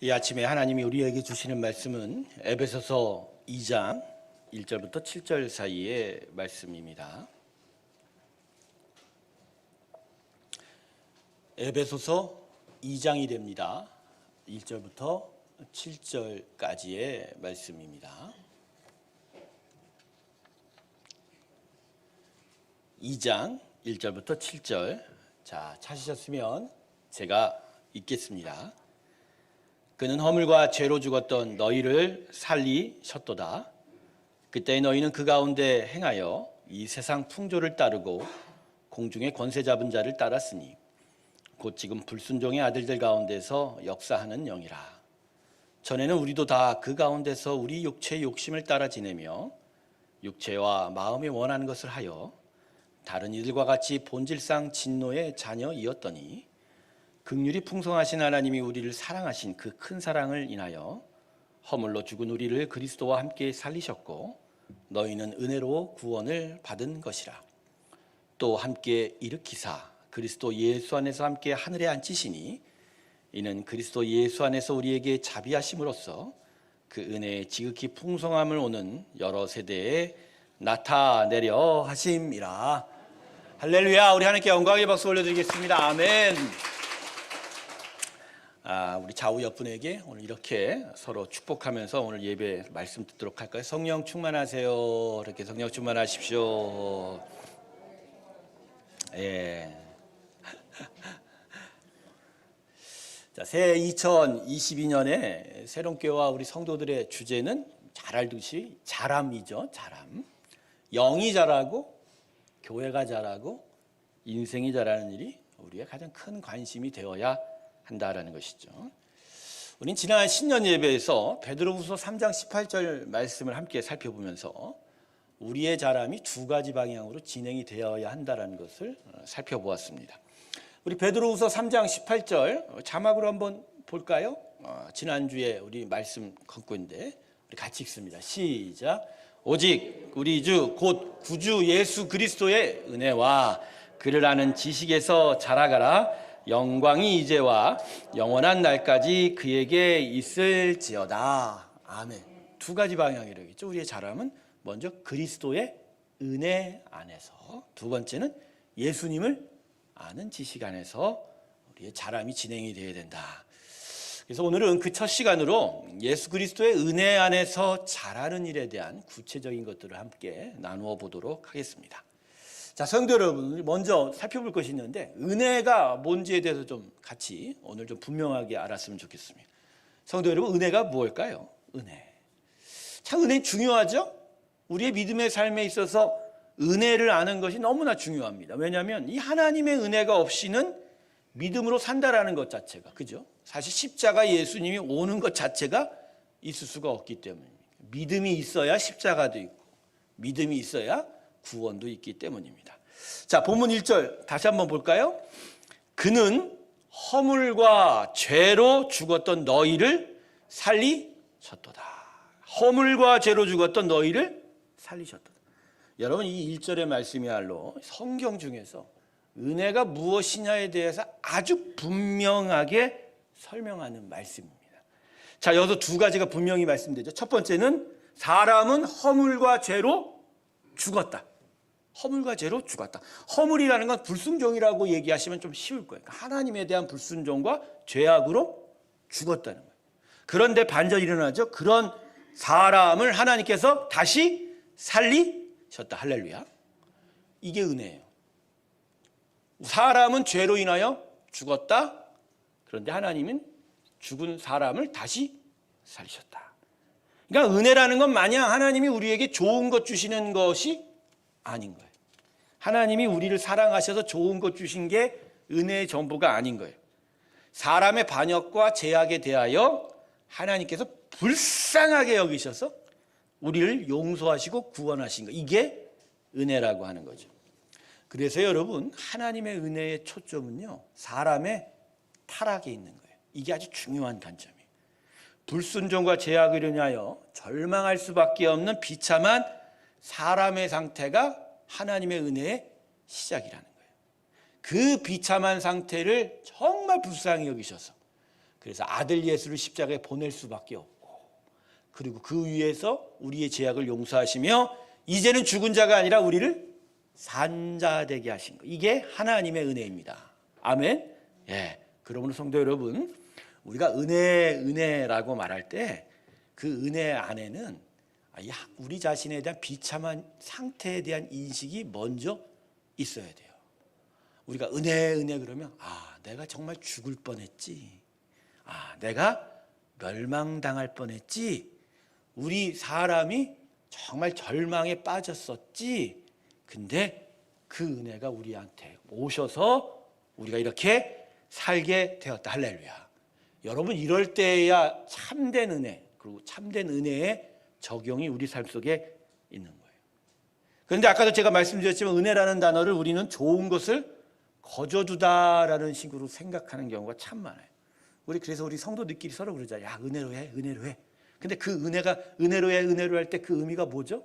이 아침에 하나님이 우리에게 주시는 말씀은 에베소서 2장 1절부터 7절 사이의 말씀입니다. 에베소서 2장이 됩니다. 1절부터 7절까지의 말씀입니다. 2장 1절부터 7절. 자, 찾으셨으면 제가 읽겠습니다. 그는 허물과 죄로 죽었던 너희를 살리셨도다. 그때 너희는 그 가운데 행하여 이 세상 풍조를 따르고 공중의 권세 잡은 자를 따랐으니 곧 지금 불순종의 아들들 가운데서 역사하는 영이라. 전에는 우리도 다 그 가운데서 우리 육체의 욕심을 따라 지내며 육체와 마음이 원하는 것을 하여 다른 이들과 같이 본질상 진노의 자녀이었더니 긍휼이 풍성하신 하나님이 우리를 사랑하신 그 큰 사랑을 인하여 허물로 죽은 우리를 그리스도와 함께 살리셨고 너희는 은혜로 구원을 받은 것이라. 또 함께 일으키사 그리스도 예수 안에서 함께 하늘에 앉히시니 이는 그리스도 예수 안에서 우리에게 자비하심으로써 그 은혜의 지극히 풍성함을 오는 여러 세대에 나타내려 하심이라. 할렐루야. 우리 하나님께 영광의 박수 올려드리겠습니다. 아멘. 우리 좌우 옆분에게 오늘 이렇게 서로 축복하면서 오늘 예배 말씀 듣도록 할까요? 성령 충만하세요. 이렇게 성령 충만하십시오. 예. 자, 새 2022년에 새롬교회와 우리 성도들의 주제는 잘 알듯이 자람이죠. 자람. 영이 자라고 교회가 자라고 인생이 자라는 일이 우리의 가장 큰 관심이 되어야 한다라는 것이죠. 우린 지난 신년 예배에서 베드로후서 3장 18절 말씀을 함께 살펴보면서 우리의 자람이 두 가지 방향으로 진행이 되어야 한다라는 것을 살펴보았습니다. 우리 베드로후서 3장 18절 자막으로 한번 볼까요? 지난주에 우리 말씀 걷고 있는데 우리 같이 읽습니다. 시작. 오직 우리 주 곧 구주 예수 그리스도의 은혜와 그를 아는 지식에서 자라가라. 영광이 이제와 영원한 날까지 그에게 있을지어다. 아멘. 두 가지 방향이라겠죠. 우리의 자람은 먼저 그리스도의 은혜 안에서, 두 번째는 예수님을 아는 지식 안에서 우리의 자람이 진행이 되어야 된다. 그래서 오늘은 그 첫 시간으로 예수 그리스도의 은혜 안에서 자라는 일에 대한 구체적인 것들을 함께 나누어 보도록 하겠습니다. 자, 성도 여러분, 먼저 살펴볼 것이 있는데 은혜가 뭔지에 대해서 좀 같이 오늘 좀 분명하게 알았으면 좋겠습니다. 성도 여러분, 은혜가 무엇일까요? 은혜. 참 은혜 중요하죠? 우리의 믿음의 삶에 있어서 은혜를 아는 것이 너무나 중요합니다. 왜냐하면 이 하나님의 은혜가 없이는 믿음으로 산다라는 것 자체가, 그죠? 사실 십자가 예수님이 오는 것 자체가 있을 수가 없기 때문입니다. 믿음이 있어야 십자가도 있고 믿음이 있어야 구원도 있기 때문입니다. 자, 본문 1절 다시 한번 볼까요? 그는 허물과 죄로 죽었던 너희를 살리셨도다. 허물과 죄로 죽었던 너희를 살리셨도다. 여러분, 이 1절의 말씀이야말로 성경 중에서 은혜가 무엇이냐에 대해서 아주 분명하게 설명하는 말씀입니다. 자, 여기서 두 가지가 분명히 말씀되죠. 첫 번째는 사람은 허물과 죄로 죽었다. 허물과 죄로 죽었다. 허물이라는 건 불순종이라고 얘기하시면 좀 쉬울 거예요. 그러니까 하나님에 대한 불순종과 죄악으로 죽었다는 거예요. 그런데 반전이 일어나죠. 그런 사람을 하나님께서 다시 살리셨다. 할렐루야. 이게 은혜예요. 사람은 죄로 인하여 죽었다. 그런데 하나님은 죽은 사람을 다시 살리셨다. 그러니까 은혜라는 건 마냥 하나님이 우리에게 좋은 것 주시는 것이 아닌 거예요. 하나님이 우리를 사랑하셔서 좋은 것 주신 게 은혜의 전부가 아닌 거예요. 사람의 반역과 죄악에 대하여 하나님께서 불쌍하게 여기셔서 우리를 용서하시고 구원하신 거, 이게 은혜라고 하는 거죠. 그래서 여러분, 하나님의 은혜의 초점은요, 사람의 타락에 있는 거예요. 이게 아주 중요한 관점이에요. 불순종과 죄악을 인하여 절망할 수밖에 없는 비참한 사람의 상태가 하나님의 은혜의 시작이라는 거예요. 그 비참한 상태를 정말 불쌍히 여기셔서 그래서 아들 예수를 십자가에 보낼 수밖에 없고, 그리고 그 위에서 우리의 죄악을 용서하시며 이제는 죽은 자가 아니라 우리를 산 자 되게 하신 것. 이게 하나님의 은혜입니다. 아멘. 예. 그러므로 성도 여러분, 우리가 은혜라고 말할 때 그 은혜 안에는 우리 자신에 대한 비참한 상태에 대한 인식이 먼저 있어야 돼요. 우리가 은혜 그러면 내가 정말 죽을 뻔했지. 내가 멸망당할 뻔했지. 우리 사람이 정말 절망에 빠졌었지. 근데 그 은혜가 우리한테 오셔서 우리가 이렇게 살게 되었다. 할렐루야. 여러분, 이럴 때야 참된 은혜, 그리고 참된 은혜의 적용이 우리 삶 속에 있는 거예요. 그런데 아까도 제가 말씀드렸지만 은혜라는 단어를 우리는 좋은 것을 거저주다라는 식으로 생각하는 경우가 참 많아요. 그래서 우리 성도들끼리 서로 그러자. 야, 은혜로 해. 근데 그 은혜가 은혜로 할 때 그 의미가 뭐죠?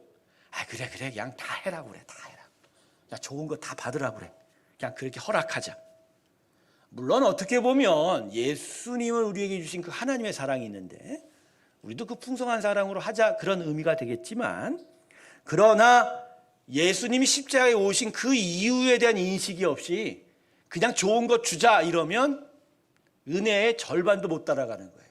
그래 그냥 다 해라고 그래. 다 해라. 야, 좋은 거 다 받으라고 그래. 그냥 그렇게 허락하자. 물론 어떻게 보면 예수님을 우리에게 주신 그 하나님의 사랑이 있는데 우리도 그 풍성한 사랑으로 하자, 그런 의미가 되겠지만, 그러나 예수님이 십자가에 오신 그 이유에 대한 인식이 없이 그냥 좋은 거 주자 이러면 은혜의 절반도 못 따라가는 거예요.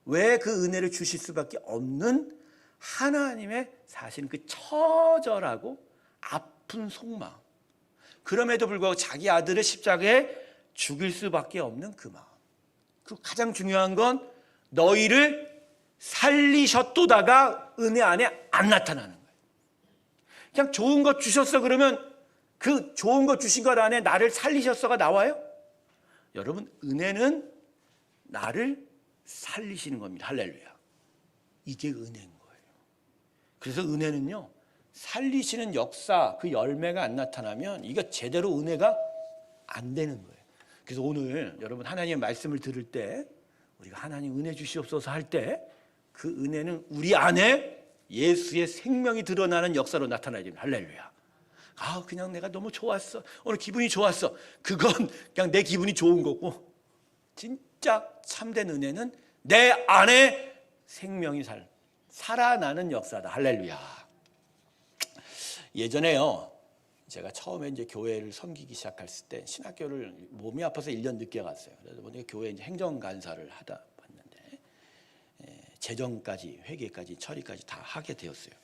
왜 그 은혜를 주실 수밖에 없는 하나님의 사실 그 처절하고 아픈 속마음, 그럼에도 불구하고 자기 아들을 십자가에 죽일 수밖에 없는 그 마음. 그 가장 중요한 건 너희를 살리셨도다가 은혜 안에 안 나타나는 거예요. 그냥 좋은 것 주셨어 그러면 그 좋은 것 주신 것 안에 나를 살리셨어가 나와요? 여러분, 은혜는 나를 살리시는 겁니다. 할렐루야. 이게 은혜인 거예요. 그래서 은혜는요, 살리시는 역사, 그 열매가 안 나타나면 이거 제대로 은혜가 안 되는 거예요. 그래서 오늘 여러분 하나님의 말씀을 들을 때 우리가 하나님 은혜 주시옵소서 할 때 그 은혜는 우리 안에 예수의 생명이 드러나는 역사로 나타나야 됩니다. 할렐루야. 그냥 내가 너무 좋았어. 오늘 기분이 좋았어. 그건 그냥 내 기분이 좋은 거고, 진짜 참된 은혜는 내 안에 생명이 살아나는 역사다. 할렐루야. 예전에요, 제가 처음에 이제 교회를 섬기기 시작했을 때 신학교를 몸이 아파서 1년 늦게 갔어요. 그래서 보니까 교회 이제 행정간사를 하다 봤는데 재정까지, 회계까지, 처리까지 다 하게 되었어요.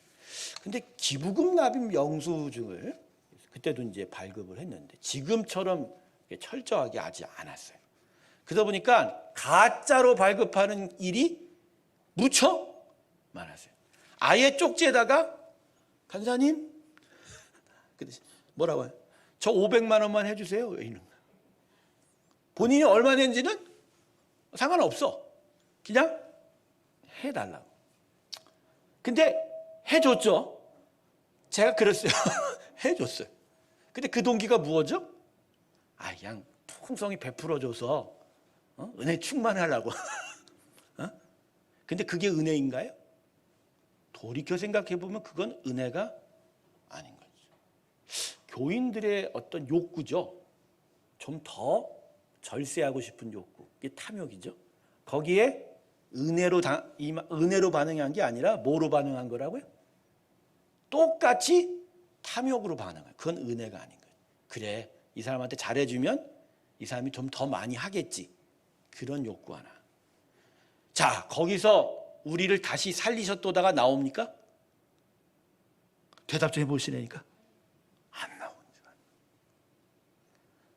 근데 기부금 납입 영수증을 그때도 이제 발급을 했는데 지금처럼 철저하게 하지 않았어요. 그러다 보니까 가짜로 발급하는 일이 무척 많았어요. 아예 쪽지에다가 간사님, 뭐라고 해요? 저 500만 원만 해주세요. 이런 거. 본인이 얼마 낸지는 상관없어. 그냥 해달라고. 근데 해줬죠. 제가 그랬어요. 해줬어요. 근데 그 동기가 무엇이죠? 그냥 풍성히 베풀어줘서 은혜 충만하려고. 근데 그게 은혜인가요? 돌이켜 생각해보면 그건 은혜가 아닌 거죠. 교인들의 어떤 욕구죠. 좀 더 절세하고 싶은 욕구. 이게 탐욕이죠. 거기에 은혜로 반응한 게 아니라 뭐로 반응한 거라고요? 똑같이 탐욕으로 반응해요. 그건 은혜가 아닌 거예요. 그래, 이 사람한테 잘해주면 이 사람이 좀 더 많이 하겠지. 그런 욕구 하나. 자, 거기서 우리를 다시 살리셨도다가 나옵니까? 대답 좀 해보시라니까. 안 나오죠.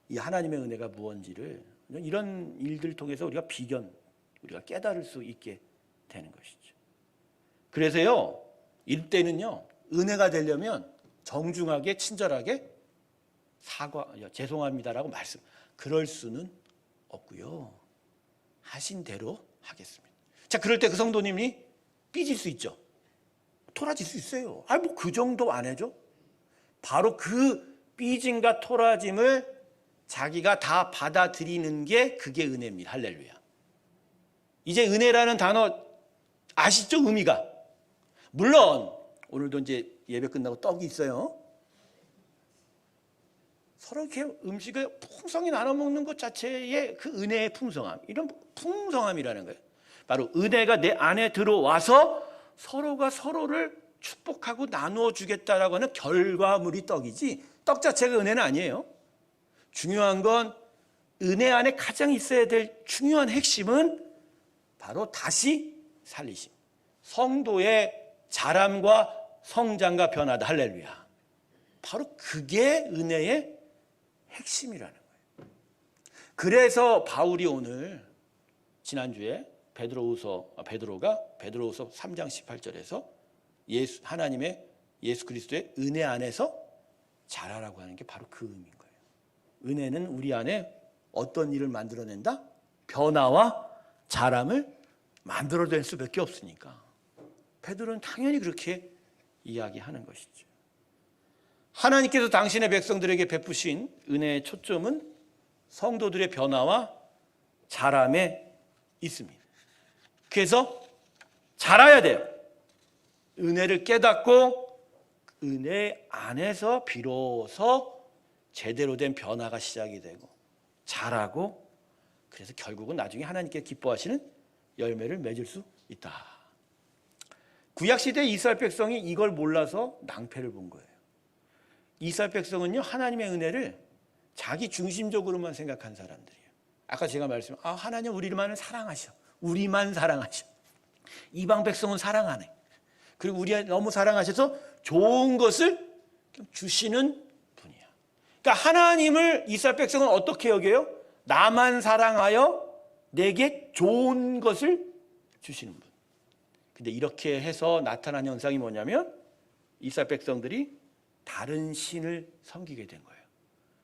이 하나님의 은혜가 무엇인지를 이런 일들 통해서 우리가 깨달을 수 있게 되는 것이죠. 그래서요, 이때는요, 은혜가 되려면 정중하게 친절하게 죄송합니다라고 그럴 수는 없고요. 하신 대로 하겠습니다. 자, 그럴 때 그 성도님이 삐질 수 있죠. 토라질 수 있어요. 뭐 그 정도 안 해줘? 바로 그 삐짐과 토라짐을 자기가 다 받아들이는 게 그게 은혜입니다. 할렐루야. 이제 은혜라는 단어 아시죠? 의미가. 물론 오늘도 이제 예배 끝나고 떡이 있어요. 서로 이렇게 음식을 풍성히 나눠 먹는 것 자체의 그 은혜의 풍성함, 이런 풍성함이라는 거예요. 바로 은혜가 내 안에 들어와서 서로가 서로를 축복하고 나누어 주겠다라고 하는 결과물이 떡이지, 떡 자체가 은혜는 아니에요. 중요한 건 은혜 안에 가장 있어야 될 중요한 핵심은 바로 다시 살리심, 성도의 자람과 성장과 변화다. 할렐루야. 바로 그게 은혜의 핵심이라는 거예요. 그래서 바울이 오늘 지난주에 베드로가 베드로후서 3장 18절에서 하나님의 예수 그리스도의 은혜 안에서 자라라고 하는 게 바로 그 의미인 거예요. 은혜는 우리 안에 어떤 일을 만들어낸다? 변화와 자람을 만들어낼 수밖에 없으니까 베드로는 당연히 그렇게 이야기하는 것이죠. 하나님께서 당신의 백성들에게 베푸신 은혜의 초점은 성도들의 변화와 자람에 있습니다. 그래서 자라야 돼요. 은혜를 깨닫고 은혜 안에서 비로소 제대로 된 변화가 시작이 되고 자라고, 그래서 결국은 나중에 하나님께 기뻐하시는 열매를 맺을 수 있다. 구약시대 이스라엘 백성이 이걸 몰라서 낭패를 본 거예요. 이스라엘 백성은요, 하나님의 은혜를 자기 중심적으로만 생각한 사람들이에요. 아까 제가 말씀드린 하나님 우리만 사랑하셔. 우리만 사랑하셔. 이방 백성은 사랑 안 해. 그리고 우리 너무 사랑하셔서 좋은 것을 주시는 분이야. 그러니까 하나님을 이스라엘 백성은 어떻게 여겨요? 나만 사랑하여 내게 좋은 것을 주시는 분. 근데 이렇게 해서 나타난 현상이 뭐냐면 이스라엘 백성들이 다른 신을 섬기게 된 거예요.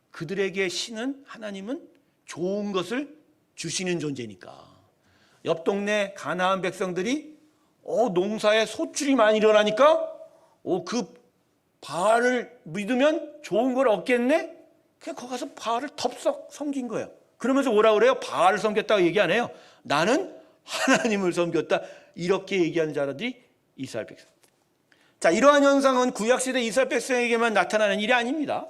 그들에게 신은, 하나님은 좋은 것을 주시는 존재니까. 옆 동네 가나안 백성들이 농사에 소출이 많이 일어나니까 그 바알을 믿으면 좋은 걸 얻겠네? 그냥 거기 가서 바알을 덥석 섬긴 거예요. 그러면서 뭐라 그래요? 바알을 섬겼다고 얘기 안 해요. 나는 하나님을 섬겼다. 이렇게 얘기하는 자들이 이스라엘 백성. 자, 이러한 현상은 구약시대 이스라엘 백성에게만 나타나는 일이 아닙니다.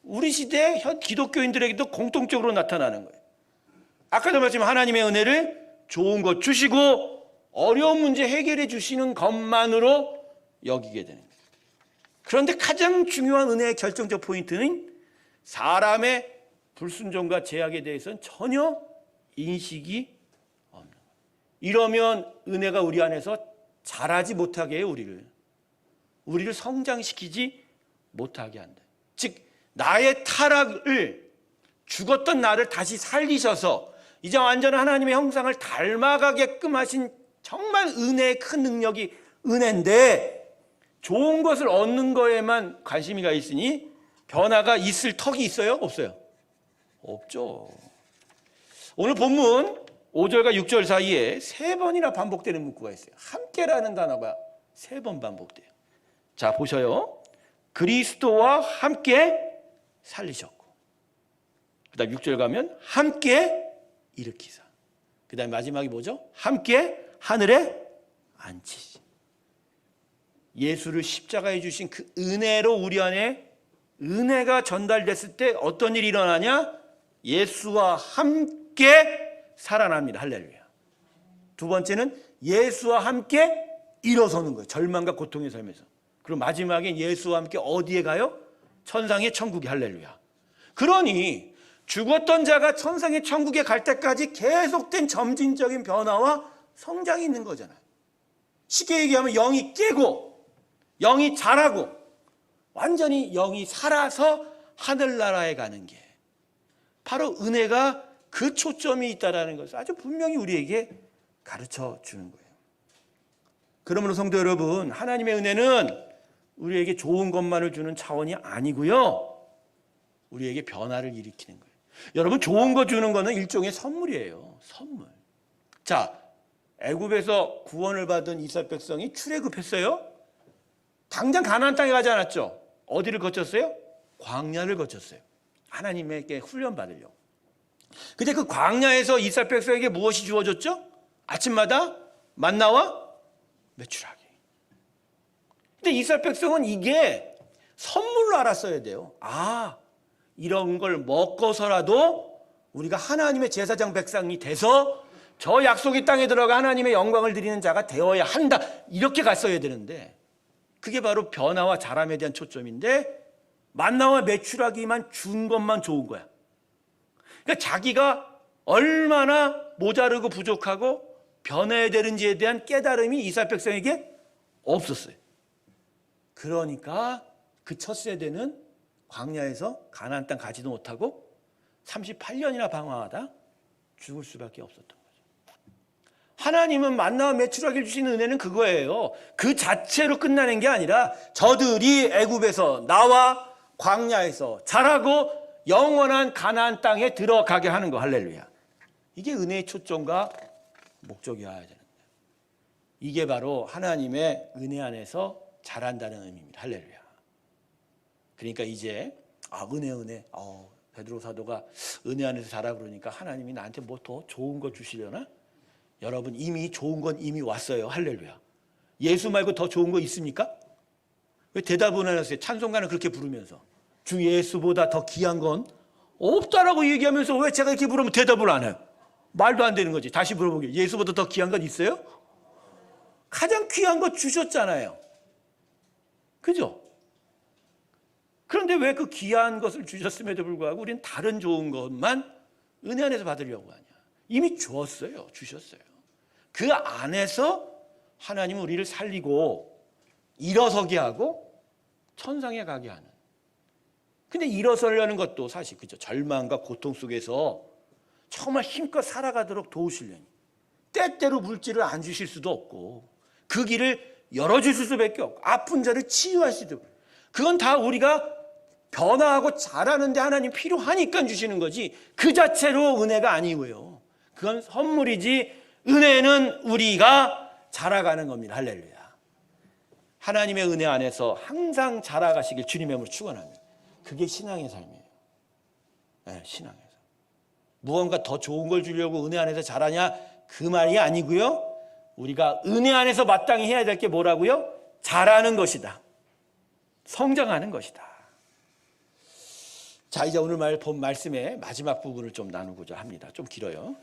우리 시대 현 기독교인들에게도 공통적으로 나타나는 거예요. 아까도 말씀드린 하나님의 은혜를 좋은 것 주시고 어려운 문제 해결해 주시는 것만으로 여기게 되는 거예요. 그런데 가장 중요한 은혜의 결정적 포인트는 사람의 불순종과 죄악에 대해서는 전혀 인식이 없는 거예요. 이러면 은혜가 우리 안에서 자라지 못하게 해요. 우리를 성장시키지 못하게 한다. 즉 나의 타락을, 죽었던 나를 다시 살리셔서 이제 완전한 하나님의 형상을 닮아가게끔 하신 정말 은혜의 큰 능력이 은혜인데, 좋은 것을 얻는 거에만 관심이 가 있으니 변화가 있을 턱이 있어요? 없어요? 없죠. 오늘 본문 5절과 6절 사이에 3번이나 반복되는 문구가 있어요. 함께라는 단어가 3번 반복돼요. 자, 보셔요. 그리스도와 함께 살리셨고, 그 다음 6절 가면 함께 일으키사, 그 다음 마지막이 뭐죠? 함께 하늘에 앉히시. 예수를 십자가에 주신 그 은혜로 우리 안에 은혜가 전달됐을 때 어떤 일이 일어나냐? 예수와 함께 살아납니다. 할렐루야. 두 번째는 예수와 함께 일어서는 거예요. 절망과 고통의 삶에서. 그리고 마지막에 예수와 함께 어디에 가요? 천상의 천국에. 할렐루야. 그러니 죽었던 자가 천상의 천국에 갈 때까지 계속된 점진적인 변화와 성장이 있는 거잖아요. 쉽게 얘기하면 영이 깨고 영이 자라고 완전히 영이 살아서 하늘나라에 가는 게 바로 은혜가 그 초점이 있다는 것을 아주 분명히 우리에게 가르쳐 주는 거예요. 그러므로 성도 여러분, 하나님의 은혜는 우리에게 좋은 것만을 주는 차원이 아니고요, 우리에게 변화를 일으키는 거예요. 여러분, 좋은 거 주는 거는 일종의 선물이에요. 선물. 자, 애굽에서 구원을 받은 이스라엘 백성이 출애굽했어요. 당장 가나안 땅에 가지 않았죠. 어디를 거쳤어요? 광야를 거쳤어요. 하나님에게 훈련 받으려고. 근데 그 광야에서 이스라엘 백성에게 무엇이 주어졌죠? 아침마다 만나와 메추라기. 근데 이스라엘 백성은 이게 선물로 알았어야 돼요. 이런 걸 먹고서라도 우리가 하나님의 제사장 백성이 돼서 저 약속의 땅에 들어가 하나님의 영광을 드리는 자가 되어야 한다. 이렇게 갔어야 되는데 그게 바로 변화와 자람에 대한 초점인데 만나와 메추라기만 준 것만 좋은 거야. 그러니까 자기가 얼마나 모자르고 부족하고 변해야 되는지에 대한 깨달음이 이스라엘 백성에게 없었어요. 그러니까 그 첫 세대는 광야에서 가나안 땅 가지도 못하고 38년이나 방황하다 죽을 수밖에 없었던 거죠. 하나님은 만나와 메추라기를 주시는 은혜는 그거예요. 그 자체로 끝나는 게 아니라 저들이 애굽에서 나와 광야에서 자라고 영원한 가나안 땅에 들어가게 하는 거. 할렐루야. 이게 은혜의 초점과 목적이어야 되는데 이게 바로 하나님의 은혜 안에서 자란다는 의미입니다. 할렐루야. 그러니까 이제 은혜 베드로 사도가 은혜 안에서 자라 그러니까 하나님이 나한테 뭐 더 좋은 거 주시려나? 여러분 이미 좋은 건 이미 왔어요. 할렐루야. 예수 말고 더 좋은 거 있습니까? 왜 대답을 안 하세요? 찬송가는 그렇게 부르면서 주 예수보다 더 귀한 건 없다라고 얘기하면서 왜 제가 이렇게 부르면 대답을 안 해요? 말도 안 되는 거지. 다시 물어보게요. 예수보다 더 귀한 건 있어요? 가장 귀한 거 주셨잖아요. 그죠? 그런데 왜 그 귀한 것을 주셨음에도 불구하고 우리는 다른 좋은 것만 은혜 안에서 받으려고 하냐? 이미 주었어요. 주셨어요. 그 안에서 하나님은 우리를 살리고 일어서게 하고 천상에 가게 하는. 근데 일어서려는 것도 사실 그죠? 절망과 고통 속에서 정말 힘껏 살아가도록 도우시려니 때때로 물질을 안 주실 수도 없고 그 길을 열어주실 수밖에 없고 아픈 자를 치유하시도록 그건 다 우리가 변화하고 자라는데 하나님 필요하니까 주시는 거지 그 자체로 은혜가 아니고요. 그건 선물이지 은혜는 우리가 자라가는 겁니다. 할렐루야. 하나님의 은혜 안에서 항상 자라가시길 주님의 이름으로 축원합니다. 그게 신앙의 삶이에요. 네, 신앙에서 무언가 더 좋은 걸 주려고 은혜 안에서 자라냐 그 말이 아니고요. 우리가 은혜 안에서 마땅히 해야 될 게 뭐라고요? 자라는 것이다. 성장하는 것이다. 자, 이제 오늘 본 말씀의 마지막 부분을 좀 나누고자 합니다. 좀 길어요.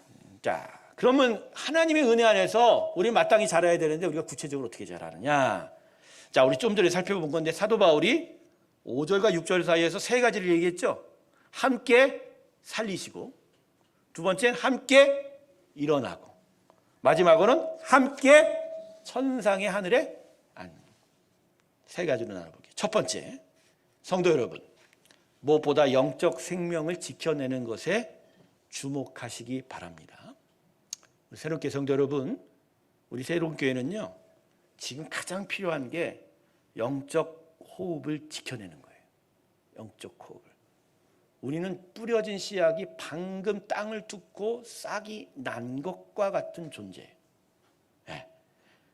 자, 그러면 하나님의 은혜 안에서 우리 마땅히 자라야 되는데 우리가 구체적으로 어떻게 자라느냐? 자, 우리 좀 전에 살펴본 건데 사도 바울이 5절과 6절 사이에서 세 가지를 얘기했죠. 함께 살리시고 두 번째는 함께 일어나고 마지막으로는 함께 천상의 하늘에 앉는. 세 가지로 나눠볼게요. 첫 번째, 성도 여러분, 무엇보다 영적 생명을 지켜내는 것에 주목하시기 바랍니다. 새롭게 성도 여러분, 우리 새로운 교회는요, 지금 가장 필요한 게 영적 호흡을 지켜내는 거예요. 영적 호흡을. 우리는 뿌려진 씨앗이 방금 땅을 뚫고 싹이 난 것과 같은 존재예요. 네.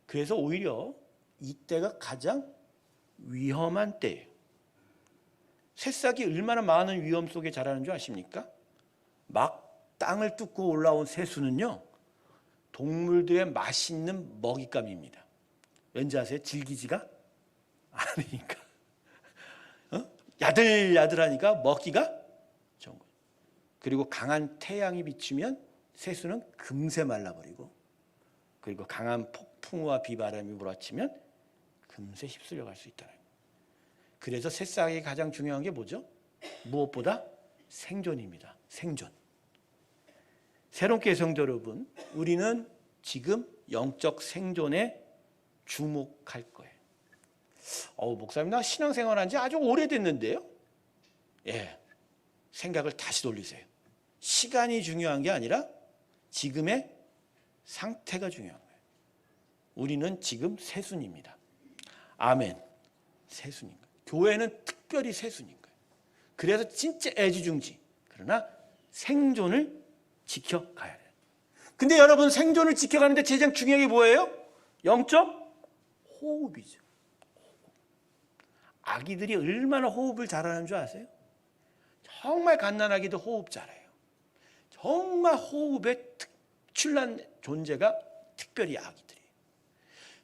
그래서 오히려 이때가 가장 위험한 때예요. 새싹이 얼마나 많은 위험 속에 자라는 줄 아십니까? 막 땅을 뚫고 올라온 새수는요, 동물들의 맛있는 먹잇감입니다. 왠지 아세요? 질기지가 않으니까. 야들야들하니까 먹기가 좋은 거예요. 그리고 강한 태양이 비치면 새수는 금세 말라버리고, 그리고 강한 폭풍과 비바람이 몰아치면 금세 휩쓸려 갈 수 있다는 거예요. 그래서 새싹이 가장 중요한 게 뭐죠? 무엇보다 생존입니다. 생존. 새롭게 성도 여러분, 우리는 지금 영적 생존에 주목할 거예요. 목사님, 나 신앙생활한 지 아주 오래됐는데요. 예, 생각을 다시 돌리세요. 시간이 중요한 게 아니라 지금의 상태가 중요한 거예요. 우리는 지금 새순입니다. 아멘. 새순인 거예요. 교회는 특별히 새순인 거예요. 그래서 진짜 애지중지. 그러나 생존을 지켜가야 돼요. 근데 여러분, 생존을 지켜가는데 가장 중요한 게 뭐예요? 영적 호흡이죠. 아기들이 얼마나 호흡을 잘하는 줄 아세요? 정말 갓난아기도 호흡 잘해요. 정말 호흡에 특출난 존재가 특별히 아기들이에요.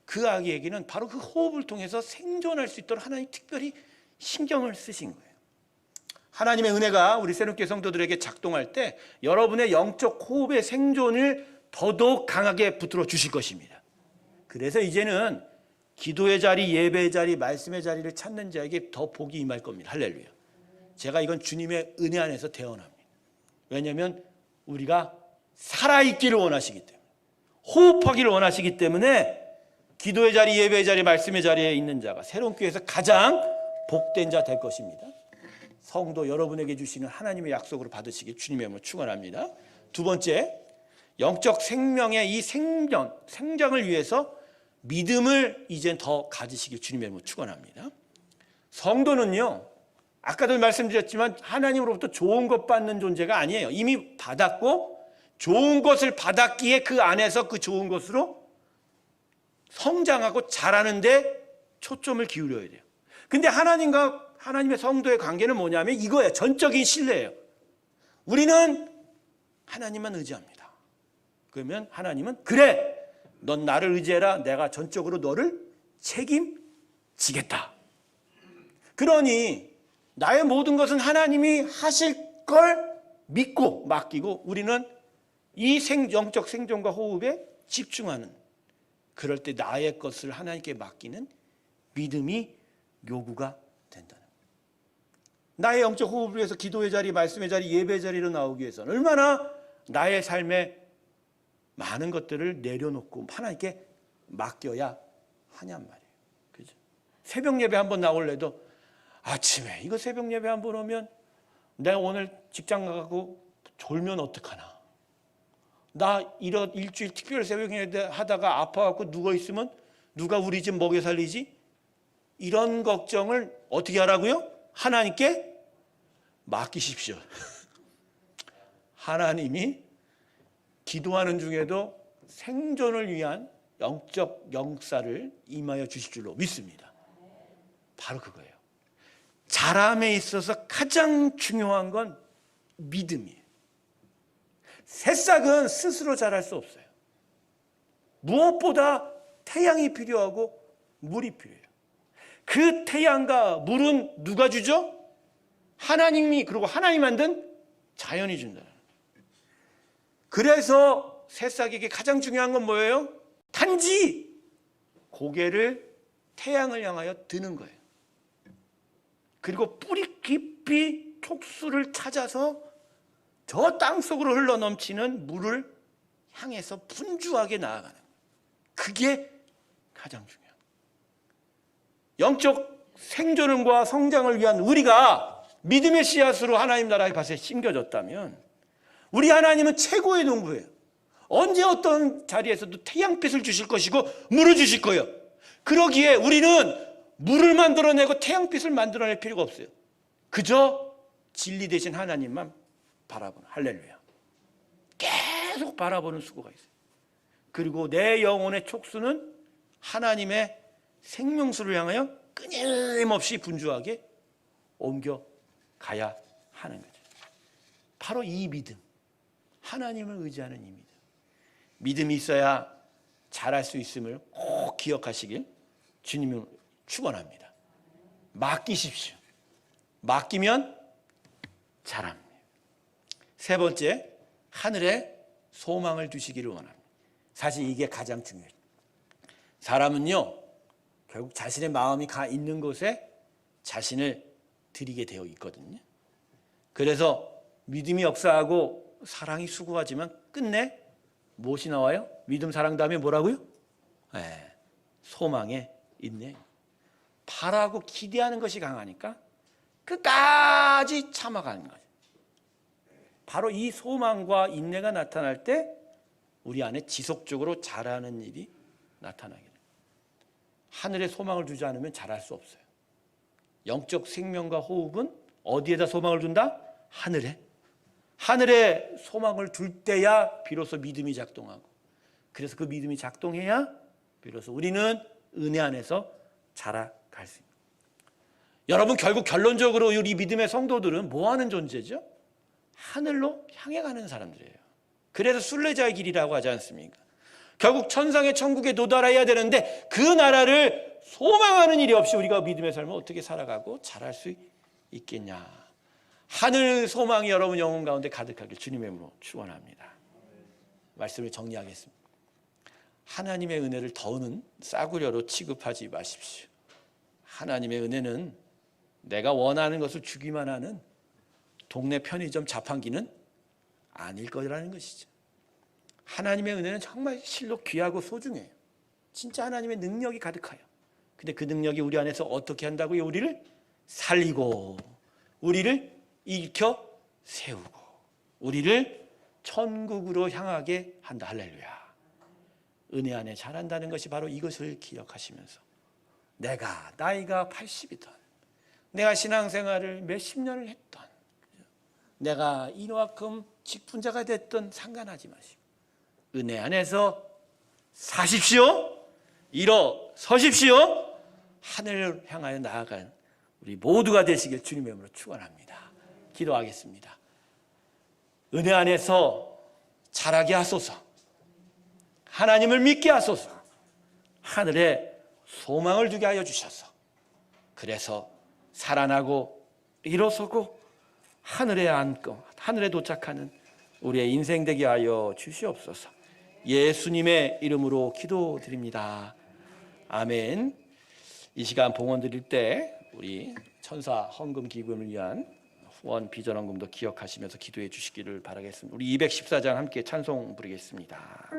그 아기에게는 바로 그 호흡을 통해서 생존할 수 있도록 하나님이 특별히 신경을 쓰신 거예요. 하나님의 은혜가 우리 새롭게 성도들에게 작동할 때 여러분의 영적 호흡의 생존을 더더욱 강하게 붙들어 주실 것입니다. 그래서 이제는 기도의 자리, 예배의 자리, 말씀의 자리를 찾는 자에게 더 복이 임할 겁니다. 할렐루야. 제가 이건 주님의 은혜 안에서 대언합니다. 왜냐하면 우리가 살아있기를 원하시기 때문에, 호흡하기를 원하시기 때문에 기도의 자리, 예배의 자리, 말씀의 자리에 있는 자가 새로운 교회에서 가장 복된 자 될 것입니다. 성도 여러분에게 주시는 하나님의 약속으로 받으시길 주님의 이름으로 축원합니다. 두 번째, 영적 생명의 이 생장을 위해서 믿음을 이젠 더 가지시길 주님의 이름으로 축원합니다. 성도는요, 아까도 말씀드렸지만 하나님으로부터 좋은 것 받는 존재가 아니에요. 이미 받았고 좋은 것을 받았기에 그 안에서 그 좋은 것으로 성장하고 자라는데 초점을 기울여야 돼요. 근데 하나님과 하나님의 성도의 관계는 뭐냐면 이거예요. 전적인 신뢰예요. 우리는 하나님만 의지합니다. 그러면 하나님은 그래, 넌 나를 의지해라. 내가 전적으로 너를 책임지겠다. 그러니 나의 모든 것은 하나님이 하실 걸 믿고 맡기고 우리는 이 영적 생존과 호흡에 집중하는, 그럴 때 나의 것을 하나님께 맡기는 믿음이 요구가 된다는 거예요. 나의 영적 호흡을 위해서 기도의 자리, 말씀의 자리, 예배의 자리로 나오기 위해서는 얼마나 나의 삶에 많은 것들을 내려놓고 하나님께 맡겨야 하냔 말이에요. 그죠? 새벽 예배 한번 나올래도 아침에 이거 새벽 예배 한번 오면 내가 오늘 직장 가고 졸면 어떡하나. 나 이런 일주일 특별 새벽 예배 하다가 아파갖고 누워 있으면 누가 우리 집 먹여 살리지? 이런 걱정을 어떻게 하라고요? 하나님께 맡기십시오. 하나님이 기도하는 중에도 생존을 위한 영적 역사를 임하여 주실 줄로 믿습니다. 바로 그거예요. 자람에 있어서 가장 중요한 건 믿음이에요. 새싹은 스스로 자랄 수 없어요. 무엇보다 태양이 필요하고 물이 필요해요. 그 태양과 물은 누가 주죠? 하나님이, 그리고 하나님 만든 자연이 준다. 그래서 새싹에게 가장 중요한 건 뭐예요? 단지 고개를 태양을 향하여 드는 거예요. 그리고 뿌리 깊이 촉수를 찾아서 저 땅속으로 흘러넘치는 물을 향해서 분주하게 나아가는 거예요. 그게 가장 중요해요. 영적 생존과 성장을 위한 우리가 믿음의 씨앗으로 하나님 나라의 밭에 심겨졌다면 우리 하나님은 최고의 농부예요. 언제 어떤 자리에서도 태양빛을 주실 것이고 물을 주실 거예요. 그러기에 우리는 물을 만들어내고 태양빛을 만들어낼 필요가 없어요. 그저 진리 되신 하나님만 바라보는, 할렐루야. 계속 바라보는 수고가 있어요. 그리고 내 영혼의 촉수는 하나님의 생명수를 향하여 끊임없이 분주하게 옮겨가야 하는 거죠. 바로 이 믿음, 하나님을 의지하는 이 믿음. 믿음이 있어야 잘할 수 있음을 꼭 기억하시길 주님을 축원합니다. 맡기십시오. 맡기면 잘합니다. 세 번째, 하늘에 소망을 두시기를 원합니다. 사실 이게 가장 중요해요. 사람은요, 결국 자신의 마음이 가 있는 곳에 자신을 드리게 되어 있거든요. 그래서 믿음이 역사하고 사랑이 수고하지만 끝내 무엇이 나와요? 믿음, 사랑 다음에 뭐라고요? 소망에 있네. 바라고 기대하는 것이 강하니까 끝까지 참아가는 거예요. 바로 이 소망과 인내가 나타날 때 우리 안에 지속적으로 자라는 일이 나타나게 돼요. 하늘에 소망을 두지 않으면 자랄 수 없어요. 영적 생명과 호흡은 어디에다 소망을 둔다? 하늘에. 하늘에 소망을 둘 때야 비로소 믿음이 작동하고, 그래서 그 믿음이 작동해야 비로소 우리는 은혜 안에서 자라갈 수 있습니다. 여러분, 결국 결론적으로 우리 믿음의 성도들은 뭐 하는 존재죠? 하늘로 향해 가는 사람들이에요. 그래서 순례자의 길이라고 하지 않습니까? 결국 천상의 천국에 도달해야 되는데 그 나라를 소망하는 일이 없이 우리가 믿음의 삶을 어떻게 살아가고 잘할 수 있겠냐. 하늘 소망이 여러분 영혼 가운데 가득하길 주님의 이름으로 축원합니다. 말씀을 정리하겠습니다. 하나님의 은혜를 더는 싸구려로 취급하지 마십시오. 하나님의 은혜는 내가 원하는 것을 주기만 하는 동네 편의점 자판기는 아닐 거라는 것이죠. 하나님의 은혜는 정말 실로 귀하고 소중해요. 진짜 하나님의 능력이 가득해요. 근데 그 능력이 우리 안에서 어떻게 한다고요? 우리를 살리고 우리를 일으켜 세우고 우리를 천국으로 향하게 한다. 할렐루야. 은혜 안에 자란다는 것이 바로 이것을 기억하시면서 내가 나이가 80이던 내가 신앙생활을 몇십 년을 했던 내가 이만큼 직분자가 됐던 상관하지 마시고 은혜 안에서 사십시오. 일어서십시오. 하늘을 향하여 나아간 우리 모두가 되시길 주님의 이름으로 축원합니다. 기도하겠습니다. 은혜 안에서 자라게 하소서. 하나님을 믿게 하소서. 하늘에 소망을 두게 하여 주셔서 그래서 살아나고 일어서고 하늘에 앉고 하늘에 도착하는 우리의 인생 되게 하여 주시옵소서. 예수님의 이름으로 기도드립니다. 아멘. 이 시간 봉헌 드릴 때 우리 천사 헌금 기금을 위한 후원 비전 헌금도 기억하시면서 기도해 주시기를 바라겠습니다. 우리 214장 함께 찬송 부르겠습니다.